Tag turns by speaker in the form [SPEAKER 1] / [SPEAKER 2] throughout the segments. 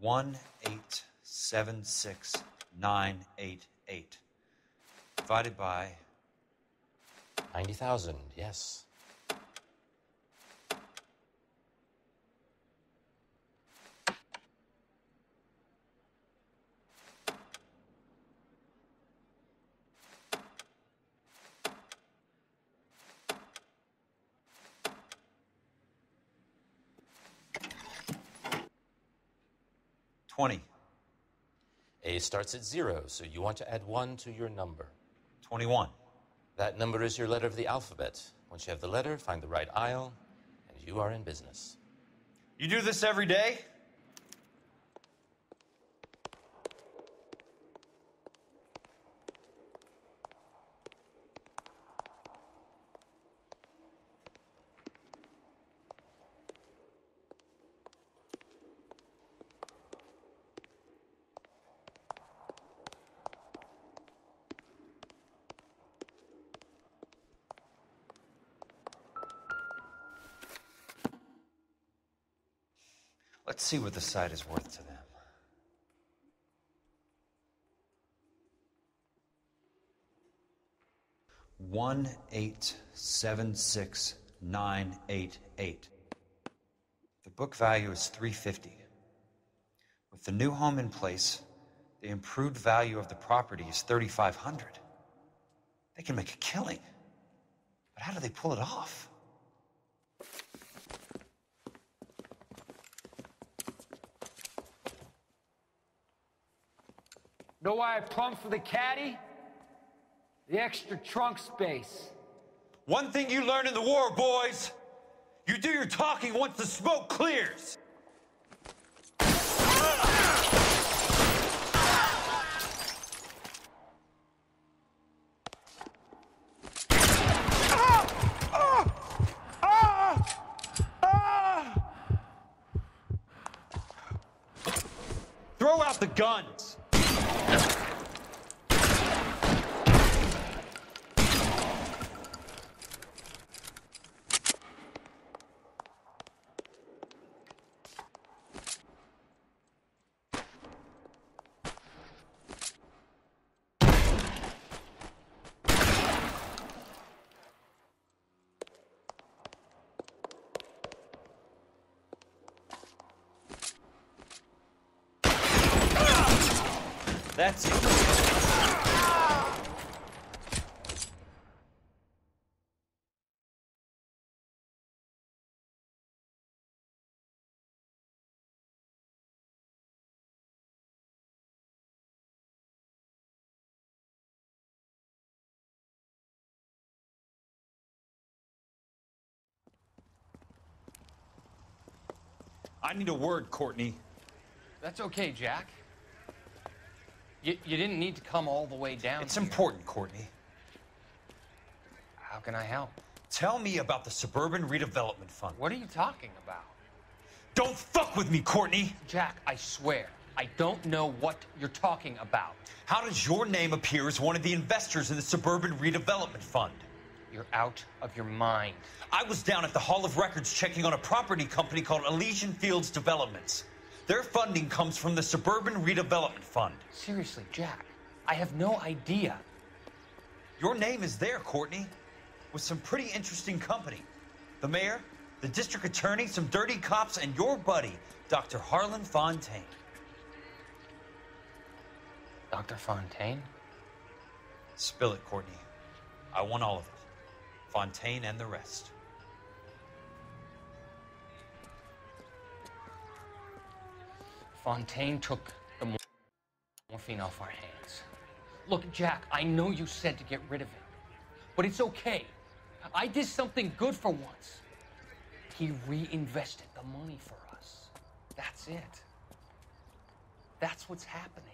[SPEAKER 1] 1876988 divided by
[SPEAKER 2] 90,000, yes.
[SPEAKER 1] $20.
[SPEAKER 2] A starts at 0, so you want to add 1 to your number.
[SPEAKER 1] $21.
[SPEAKER 2] That number is your letter of the alphabet. Once you have the letter, find the right aisle, and you are in business.
[SPEAKER 1] You do this every day? Let's see what the site is worth to them. $1876988. The book value is $350. With the new home in place, the improved value of the property is $3,500. They can make a killing. But how do they pull it off?
[SPEAKER 3] Know why I plumbed for the caddy? The extra trunk space.
[SPEAKER 1] One thing you learn in the war, boys. You do your talking once the smoke clears. Throw out the guns. That's it. I need a word, Courtney.
[SPEAKER 4] That's okay, Jack. You didn't need to come all the way down
[SPEAKER 1] It's
[SPEAKER 4] here.
[SPEAKER 1] important, Courtney.
[SPEAKER 4] How can I help?
[SPEAKER 1] Tell me about the Suburban Redevelopment Fund.
[SPEAKER 4] What are you talking about?
[SPEAKER 1] Don't fuck with me, Courtney!
[SPEAKER 4] Jack, I swear, I don't know what you're talking about.
[SPEAKER 1] How does your name appear as one of the investors in the Suburban Redevelopment Fund?
[SPEAKER 4] You're out of your mind.
[SPEAKER 1] I was down at the Hall of Records checking on a property company called Elysian Fields Developments. Their funding comes from the Suburban Redevelopment Fund.
[SPEAKER 4] Seriously, Jack, I have no idea.
[SPEAKER 1] Your name is there, Courtney, with some pretty interesting company. The mayor, the district attorney, some dirty cops, and your buddy, Dr. Harlan Fontaine.
[SPEAKER 4] Dr. Fontaine?
[SPEAKER 1] Spill it, Courtney. I want all of it. Fontaine and the rest.
[SPEAKER 4] Fontaine took the morphine off our hands. Look, Jack, I know you said to get rid of him, but it's okay. I did something good for once. He reinvested the money for us. That's it. That's what's happening.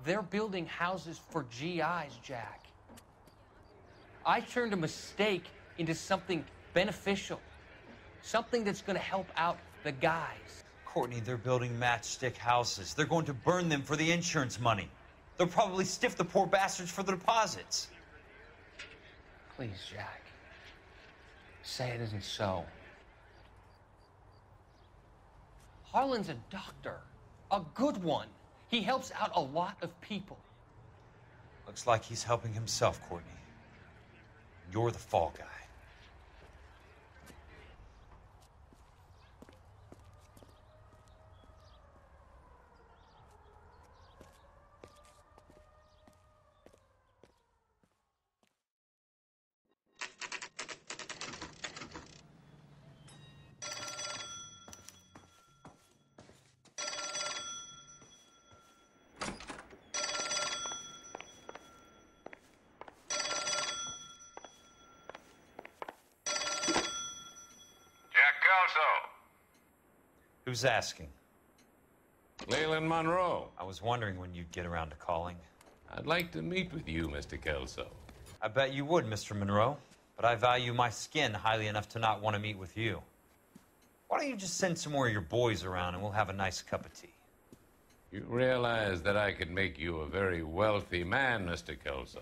[SPEAKER 4] They're building houses for GIs, Jack. I turned a mistake into something beneficial, something that's going to help out the guys.
[SPEAKER 1] Courtney, they're building matchstick houses. They're going to burn them for the insurance money. They'll probably stiff the poor bastards for the deposits.
[SPEAKER 4] Please, Jack. Say it isn't so. Harlan's a doctor. A good one. He helps out a lot of people.
[SPEAKER 1] Looks like he's helping himself, Courtney. You're the fall guy. Who's asking?
[SPEAKER 5] Leland Monroe.
[SPEAKER 1] I was wondering when you'd get around to calling.
[SPEAKER 5] I'd like to meet with you, Mr. Kelso.
[SPEAKER 1] I bet you would, Mr. Monroe. But I value my skin highly enough to not want to meet with you. Why don't you just send some more of your boys around and we'll have a nice cup of tea?
[SPEAKER 5] You realize that I could make you a very wealthy man, Mr. Kelso.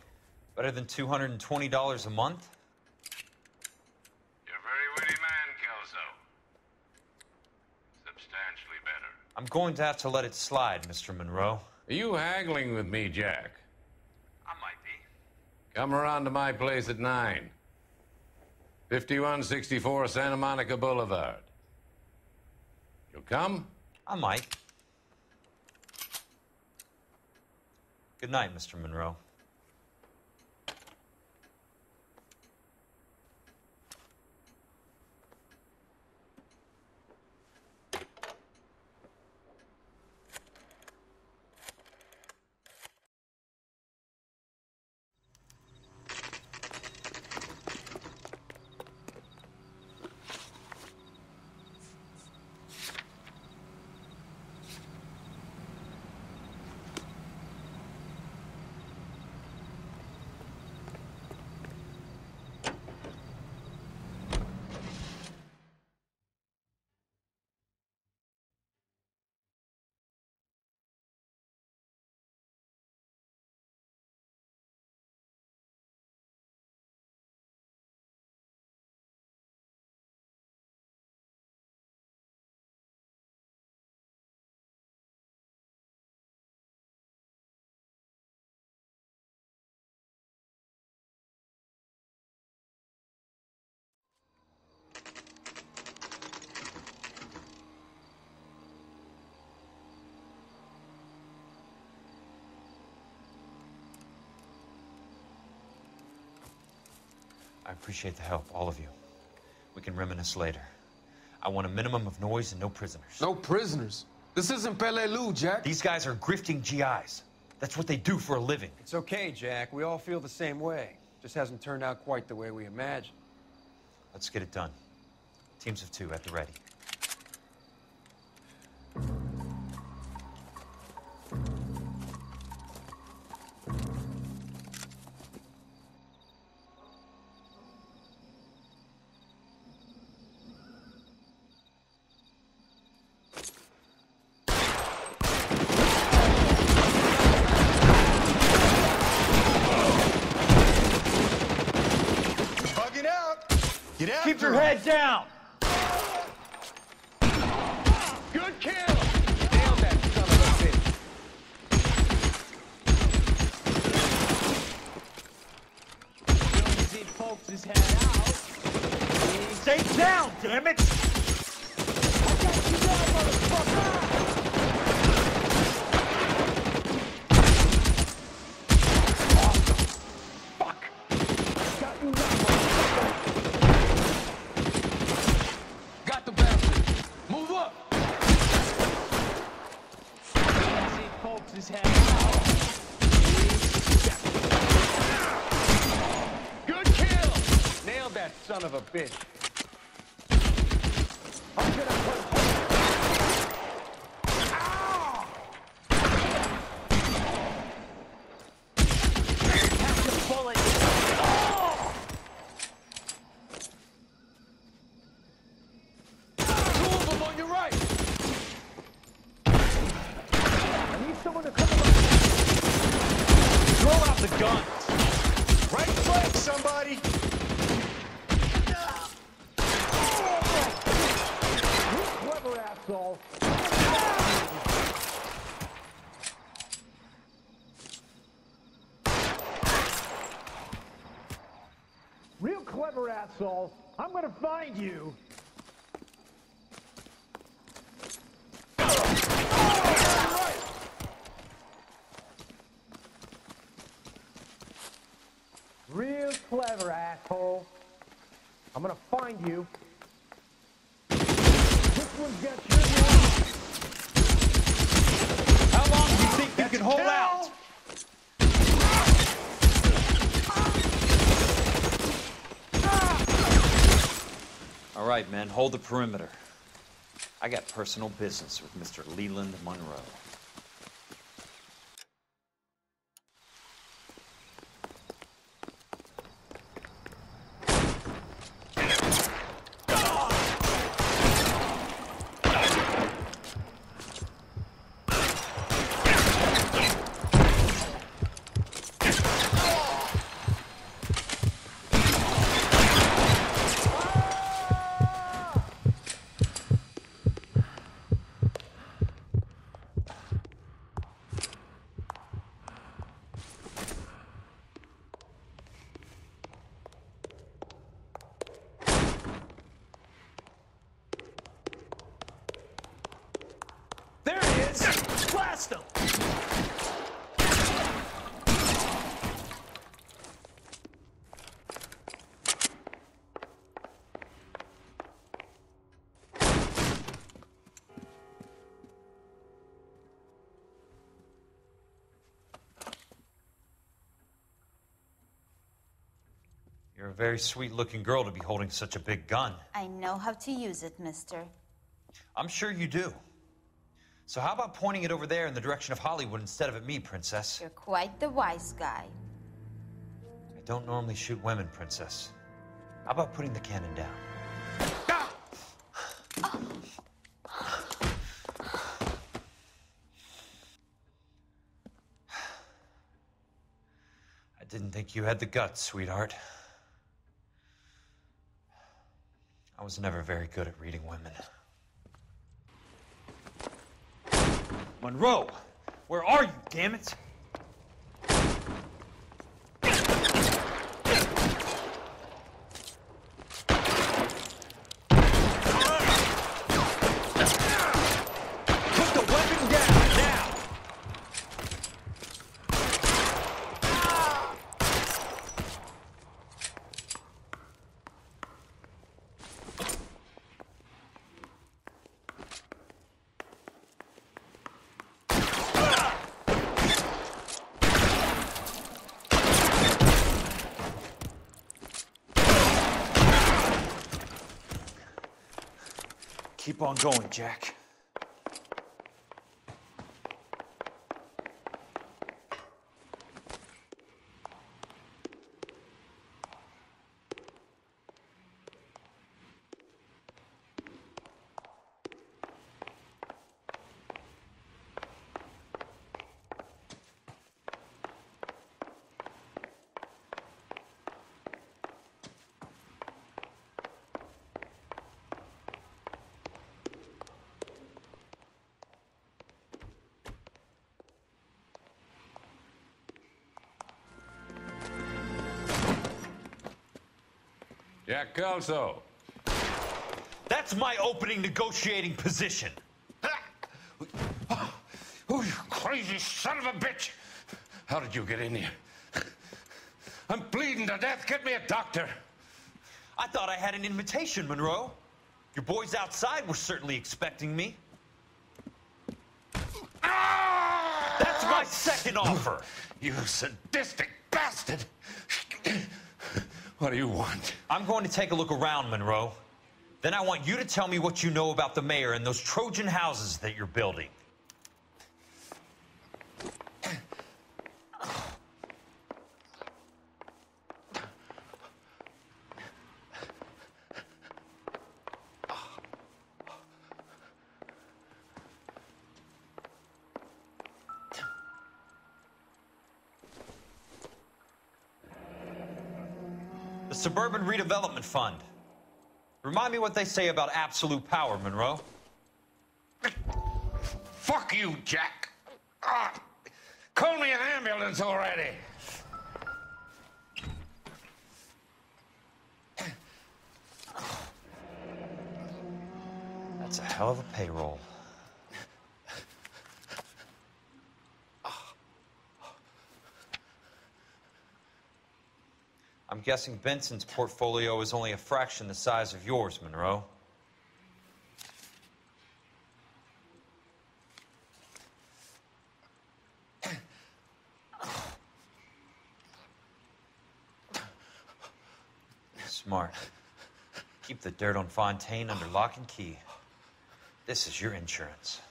[SPEAKER 1] Better than $220 a month?
[SPEAKER 5] You're a very witty man, Kelso. Substantially better.
[SPEAKER 1] I'm going to have to let it slide, Mr. Monroe.
[SPEAKER 5] Are you haggling with me, Jack?
[SPEAKER 1] I might be.
[SPEAKER 5] Come around to my place at 9. 5164 Santa Monica Boulevard. You'll come?
[SPEAKER 1] I might. Good night, Mr. Monroe. I appreciate the help, all of you. We can reminisce later. I want a minimum of noise and no prisoners.
[SPEAKER 6] No prisoners? This isn't Peleliu, Jack.
[SPEAKER 1] These guys are grifting GIs. That's what they do for a living.
[SPEAKER 7] It's okay, Jack. We all feel the same way. Just hasn't turned out quite the way we imagined.
[SPEAKER 1] Let's get it done. Teams of 2 at the ready.
[SPEAKER 3] Keep your head down! Good kill! Nailed that son of a bitch. Jonesy pokes his head out. Stay down, damn it! I got you down, motherfucker! His head out. Good kill! Nailed that son of a bitch. I'm gonna put... Ow! Catch the bullet. Oh! Two of them on your right. Someone to come up. Throw out the guns. Right flank, somebody. You clever asshole. asshole. I'm gonna find you. Real clever, asshole. I'm gonna find you. This one's got your name.
[SPEAKER 1] How long do you think you can hold out? All right, men, hold the perimeter. I got personal business with Mr. Leland Monroe.
[SPEAKER 3] There he is! Blast him!
[SPEAKER 1] You're a very sweet-looking girl to be holding such a big gun.
[SPEAKER 8] I know how to use it, mister.
[SPEAKER 1] I'm sure you do. So how about pointing it over there in the direction of Hollywood instead of at me, Princess?
[SPEAKER 8] You're quite the wise guy.
[SPEAKER 1] I don't normally shoot women, Princess. How about putting the cannon down? I didn't think you had the guts, sweetheart. I was never very good at reading women. Monroe! Where are you, damn it? Put the weapon down, now! Keep on going, Jack.
[SPEAKER 5] Jack Kelso.
[SPEAKER 1] That's my opening negotiating position.
[SPEAKER 5] Oh, you crazy son of a bitch! How did you get in here? I'm bleeding to death. Get me a doctor.
[SPEAKER 1] I thought I had an invitation, Monroe. Your boys outside were certainly expecting me. That's my second offer.
[SPEAKER 5] You sadistic bastard! What do you want?
[SPEAKER 1] I'm going to take a look around, Monroe. Then I want you to tell me what you know about the mayor and those Trojan houses that you're building. The Suburban Redevelopment Fund. Remind me what they say about absolute power, Monroe.
[SPEAKER 5] Fuck you, Jack. Call me an ambulance already.
[SPEAKER 1] hell of a payroll. I'm guessing Benson's portfolio is only a fraction the size of yours, Monroe. Smart. Keep the dirt on Fontaine under lock and key. This is your insurance.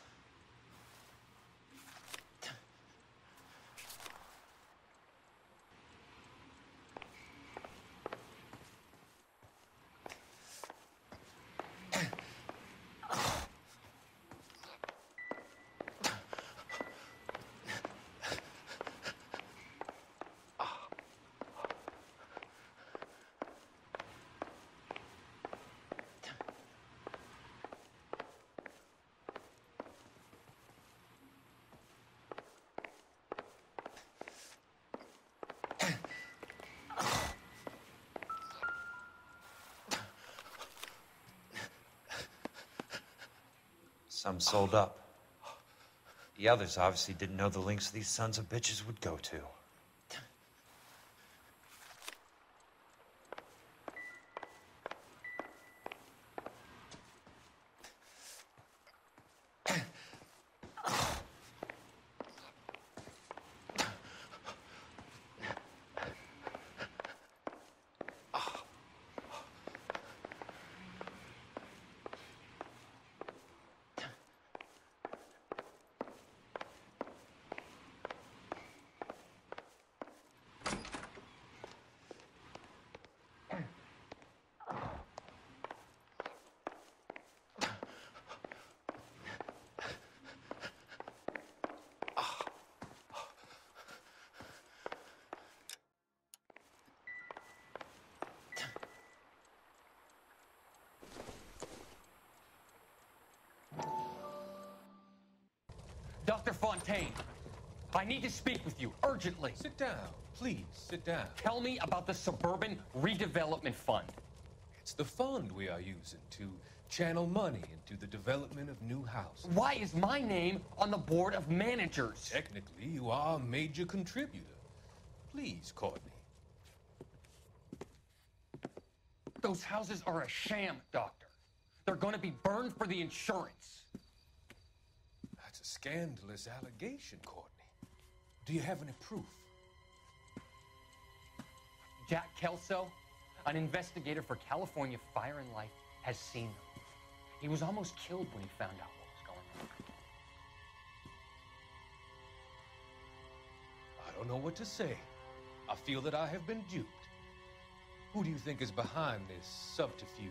[SPEAKER 1] Some sold up. The others obviously didn't know the lengths these sons of bitches would go to.
[SPEAKER 4] Dr. Fontaine, I need to speak with you urgently.
[SPEAKER 6] Sit down. Please, sit down.
[SPEAKER 4] Tell me about the Suburban Redevelopment Fund.
[SPEAKER 6] It's the fund we are using to channel money into the development of new houses.
[SPEAKER 4] Why is my name on the board of managers?
[SPEAKER 6] Technically, you are a major contributor. Please, Courtney.
[SPEAKER 4] Those houses are a sham, Doctor. They're going to be burned for the insurance.
[SPEAKER 6] That's a scandalous allegation, Courtney. Do you have any proof?
[SPEAKER 4] Jack Kelso, an investigator for California Fire and Life, has seen them. He was almost killed when he found out what was going on.
[SPEAKER 6] I don't know what to say. I feel that I have been duped. Who do you think is behind this subterfuge?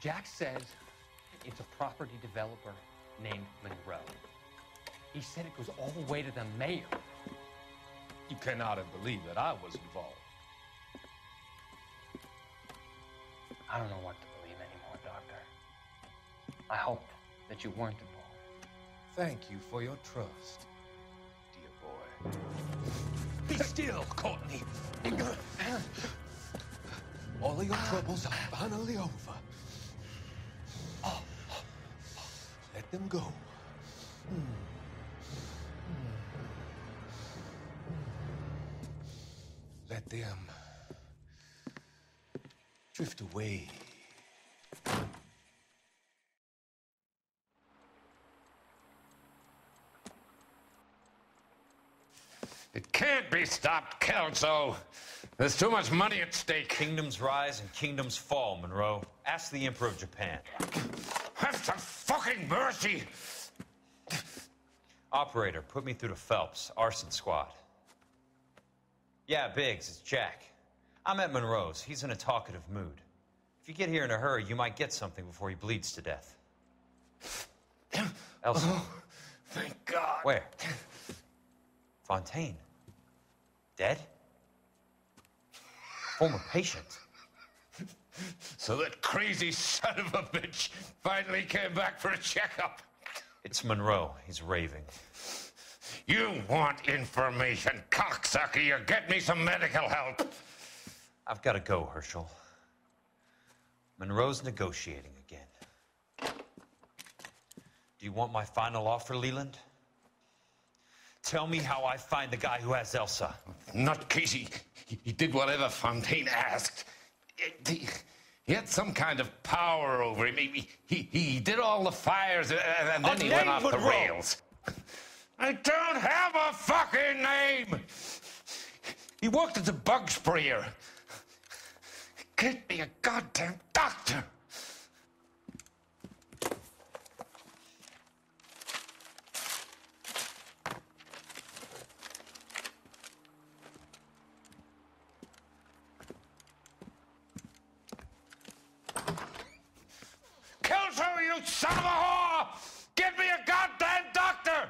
[SPEAKER 4] Jack says it's a property developer named Monroe. He said it goes all the way to the mayor.
[SPEAKER 6] You cannot have believed that I was involved.
[SPEAKER 4] I don't know what to believe anymore, Doctor. I hoped that you weren't involved.
[SPEAKER 6] Thank you for your trust, dear boy. Be still, Courtney. All of your troubles are finally over. Let them go. Let them drift away.
[SPEAKER 5] It can't be stopped, Kelso. There's too much money at stake.
[SPEAKER 1] Kingdoms rise and kingdoms fall, Monroe. Ask the Emperor of Japan.
[SPEAKER 5] Have some fucking mercy!
[SPEAKER 1] Operator, put me through to Phelps, arson squad. Yeah, Biggs, it's Jack. I'm at Monroe's. He's in a talkative mood. If you get here in a hurry, you might get something before he bleeds to death. Elsa.
[SPEAKER 5] Oh, thank God.
[SPEAKER 1] Where? Fontaine. Dead? Former patient.
[SPEAKER 5] So that crazy son of a bitch finally came back for a checkup.
[SPEAKER 1] It's Monroe. He's raving.
[SPEAKER 5] You want information, cocksucker. You get me some medical help.
[SPEAKER 1] I've got to go, Herschel. Monroe's negotiating again. Do you want my final offer, Leland? Tell me how I find the guy who has Elsa.
[SPEAKER 5] Nutcase, he did whatever Fontaine asked. He had some kind of power over him. He did all the fires, and then he went off the rails. I don't have a fucking name! He worked as a bug sprayer. Get me a goddamn doctor! Kill her, you son of a whore! Get me a goddamn doctor!